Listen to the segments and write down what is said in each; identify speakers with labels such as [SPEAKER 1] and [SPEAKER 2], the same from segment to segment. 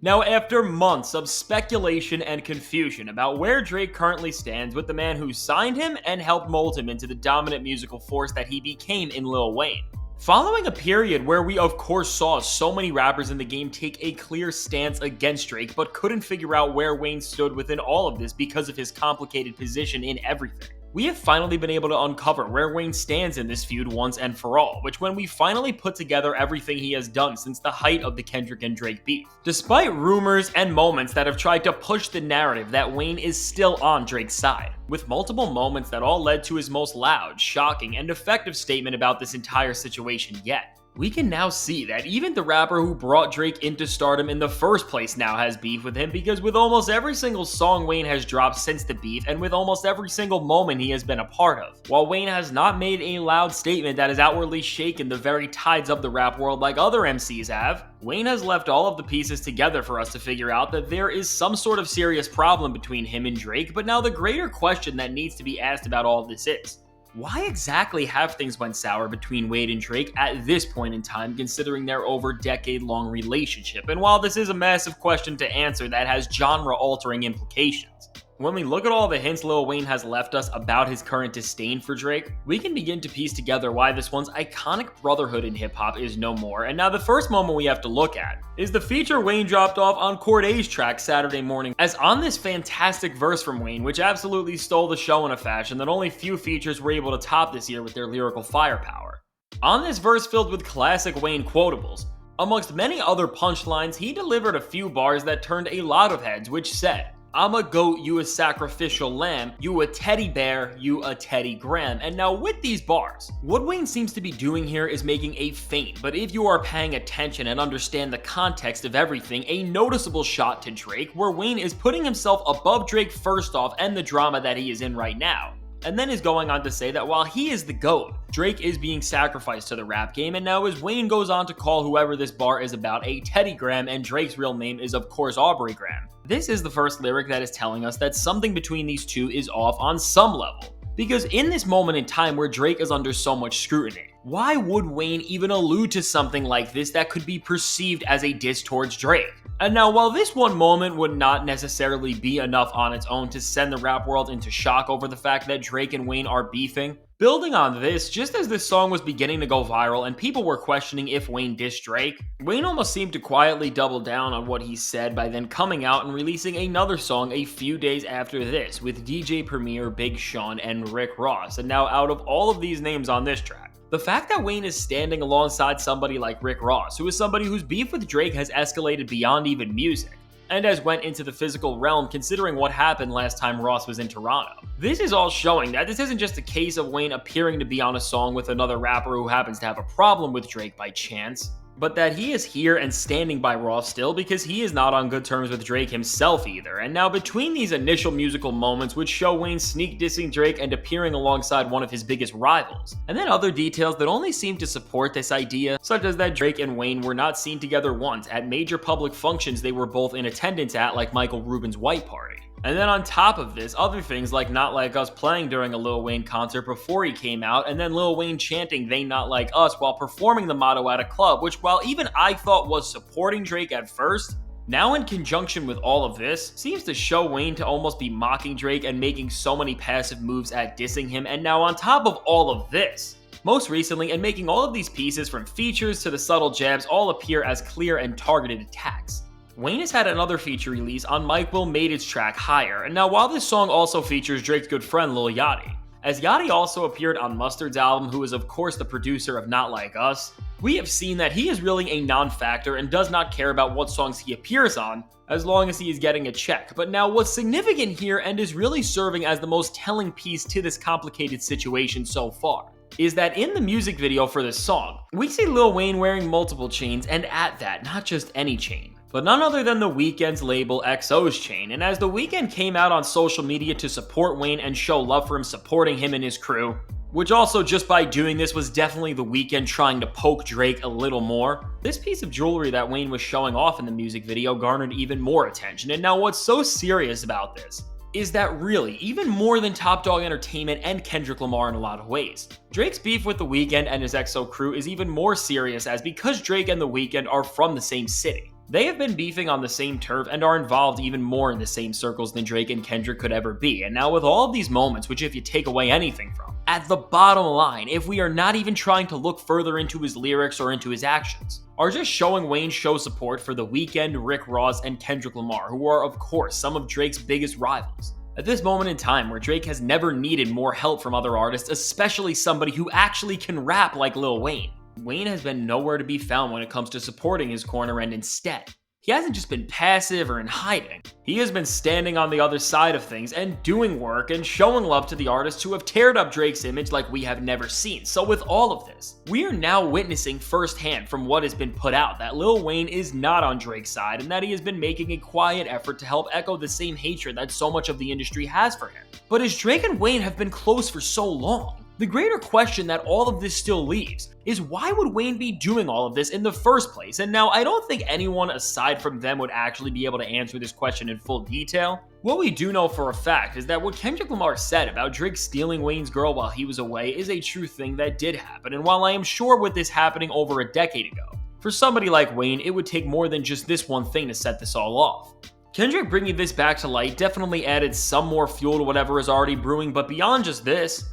[SPEAKER 1] Now, after months of speculation and confusion about where Drake currently stands with the man who signed him and helped mold him into the dominant musical force that he became in Lil Wayne, following a period where we of course saw so many rappers in the game take a clear stance against Drake but couldn't figure out where Wayne stood within all of this because of his complicated position in everything, we have finally been able to uncover where Wayne stands in this feud once and for all, which when we finally put together everything he has done since the height of the Kendrick and Drake beef. Despite rumors and moments that have tried to push the narrative that Wayne is still on Drake's side, with multiple moments that all led to his most loud, shocking, and effective statement about this entire situation yet, we can now see that even the rapper who brought Drake into stardom in the first place now has beef with him, because with almost every single song Wayne has dropped since the beef and with almost every single moment he has been a part of, while Wayne has not made a loud statement that has outwardly shaken the very tides of the rap world like other MCs have, Wayne has left all of the pieces together for us to figure out that there is some sort of serious problem between him and Drake. But now the greater question that needs to be asked about all of this is, why exactly have things went sour between Wade and Drake at this point in time, considering their over decade-long relationship? And while this is a massive question to answer that has genre-altering implications, when we look at all the hints Lil Wayne has left us about his current disdain for Drake, we can begin to piece together why this once iconic brotherhood in hip-hop is no more. And now the first moment we have to look at is the feature Wayne dropped off on Corday's track Saturday Morning, as on this fantastic verse from Wayne, which absolutely stole the show in a fashion that only few features were able to top this year with their lyrical firepower. On this verse filled with classic Wayne quotables, amongst many other punchlines, he delivered a few bars that turned a lot of heads, which said, "I'm a goat, you a sacrificial lamb, you a teddy bear, you a Teddy Graham." And now with these bars, what Wayne seems to be doing here is making a feint, but if you are paying attention and understand the context of everything, a noticeable shot to Drake, where Wayne is putting himself above Drake first off and the drama that he is in right now, and then is going on to say that while he is the GOAT, Drake is being sacrificed to the rap game. And now as Wayne goes on to call whoever this bar is about a Teddy Graham, and Drake's real name is of course Aubrey Graham, this is the first lyric that is telling us that something between these two is off on some level. Because in this moment in time where Drake is under so much scrutiny, why would Wayne even allude to something like this that could be perceived as a diss towards Drake? And now while this one moment would not necessarily be enough on its own to send the rap world into shock over the fact that Drake and Wayne are beefing, building on this, just as this song was beginning to go viral and people were questioning if Wayne dissed Drake, Wayne almost seemed to quietly double down on what he said by then coming out and releasing another song a few days after this with DJ Premier, Big Sean, and Rick Ross. And now out of all of these names on this track, the fact that Wayne is standing alongside somebody like Rick Ross, who is somebody whose beef with Drake has escalated beyond even music, and has went into the physical realm considering what happened last time Ross was in Toronto. This is all showing that this isn't just a case of Wayne appearing to be on a song with another rapper who happens to have a problem with Drake by chance, but that he is here and standing by Ross still because he is not on good terms with Drake himself either. And now between these initial musical moments which show Wayne sneak dissing Drake and appearing alongside one of his biggest rivals, and then other details that only seem to support this idea, such as that Drake and Wayne were not seen together once at major public functions they were both in attendance at, like Michael Rubin's White Party. And then on top of this, other things like Not Like Us playing during a Lil Wayne concert before he came out, and then Lil Wayne chanting "They Not Like Us" while performing the motto at a club, which while even I thought was supporting Drake at first, now in conjunction with all of this, seems to show Wayne to almost be mocking Drake and making so many passive moves at dissing him. And now on top of all of this, most recently, and making all of these pieces from features to the subtle jabs all appear as clear and targeted attacks, Wayne has had another feature release on Mike Will Made Its track Higher. And now while this song also features Drake's good friend Lil Yachty, as Yachty also appeared on Mustard's album, who is of course the producer of Not Like Us, we have seen that he is really a non-factor and does not care about what songs he appears on, as long as he is getting a check. But now what's significant here, and is really serving as the most telling piece to this complicated situation so far, is that in the music video for this song, we see Lil Wayne wearing multiple chains, and at that, not just any chain, but none other than the Weeknd's label XO's chain. And as the Weeknd came out on social media to support Wayne and show love for him supporting him and his crew, which also just by doing this was definitely the Weeknd trying to poke Drake a little more, this piece of jewelry that Wayne was showing off in the music video garnered even more attention. And now what's so serious about this is that really, even more than Top Dog Entertainment and Kendrick Lamar in a lot of ways, Drake's beef with the Weeknd and his XO crew is even more serious, as because Drake and the Weeknd are from the same city, They have been beefing on the same turf and are involved even more in the same circles than Drake and Kendrick could ever be. And now with all of these moments, which if you take away anything from, at the bottom line, if we are not even trying to look further into his lyrics or into his actions, are just showing Wayne show support for The Weeknd, Rick Ross, and Kendrick Lamar, who are of course some of Drake's biggest rivals. At this moment in time where Drake has never needed more help from other artists, especially somebody who actually can rap like Lil Wayne, Wayne has been nowhere to be found when it comes to supporting his corner, and instead, he hasn't just been passive or in hiding. He has been standing on the other side of things and doing work and showing love to the artists who have teared up Drake's image like we have never seen. So with all of this, we are now witnessing firsthand from what has been put out that Lil Wayne is not on Drake's side and that he has been making a quiet effort to help echo the same hatred that so much of the industry has for him. But as Drake and Wayne have been close for so long, the greater question that all of this still leaves is why would Wayne be doing all of this in the first place? And now I don't think anyone aside from them would actually be able to answer this question in full detail. What we do know for a fact is that what Kendrick Lamar said about Drake stealing Wayne's girl while he was away is a true thing that did happen. And while I am sure with this happening over a decade ago, for somebody like Wayne, it would take more than just this one thing to set this all off. Kendrick bringing this back to light definitely added some more fuel to whatever is already brewing, but beyond just this,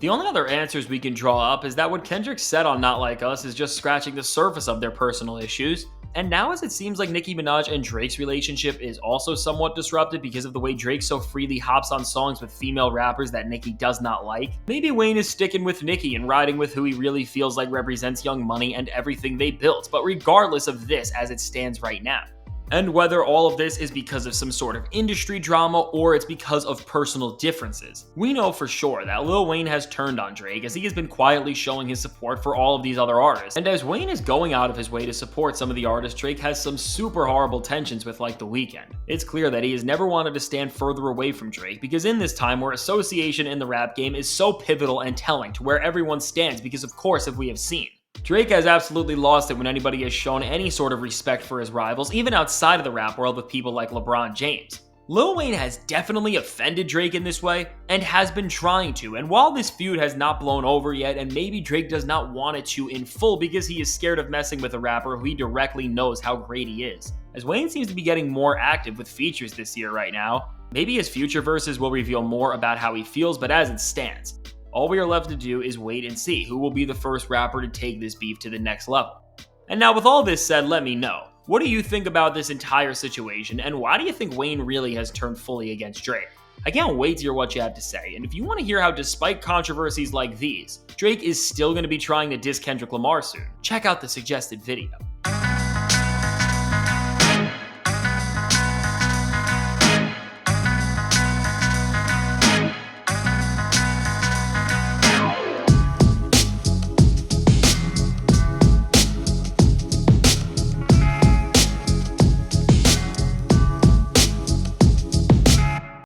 [SPEAKER 1] the only other answers we can draw up is that what Kendrick said on Not Like Us is just scratching the surface of their personal issues, and now as it seems like Nicki Minaj and Drake's relationship is also somewhat disrupted because of the way Drake so freely hops on songs with female rappers that Nicki does not like, maybe Wayne is sticking with Nicki and riding with who he really feels like represents Young Money and everything they built, but regardless of this as it stands right now, and whether all of this is because of some sort of industry drama or it's because of personal differences, we know for sure that Lil Wayne has turned on Drake as he has been quietly showing his support for all of these other artists. And as Wayne is going out of his way to support some of the artists Drake has some super horrible tensions with, like The Weeknd, it's clear that he has never wanted to stand further away from Drake, because in this time where association in the rap game is so pivotal and telling to where everyone stands, because of course, if we have seen, Drake has absolutely lost it when anybody has shown any sort of respect for his rivals, even outside of the rap world with people like LeBron James. Lil Wayne has definitely offended Drake in this way, and has been trying to, and while this feud has not blown over yet, and maybe Drake does not want it to in full because he is scared of messing with a rapper who he directly knows how great he is, as Wayne seems to be getting more active with features this year right now, maybe his future verses will reveal more about how he feels, but as it stands, all we are left to do is wait and see who will be the first rapper to take this beef to the next level. And now with all this said, let me know, what do you think about this entire situation, and why do you think Wayne really has turned fully against Drake? I can't wait to hear what you have to say, and if you want to hear how despite controversies like these, Drake is still going to be trying to diss Kendrick Lamar soon, check out the suggested video.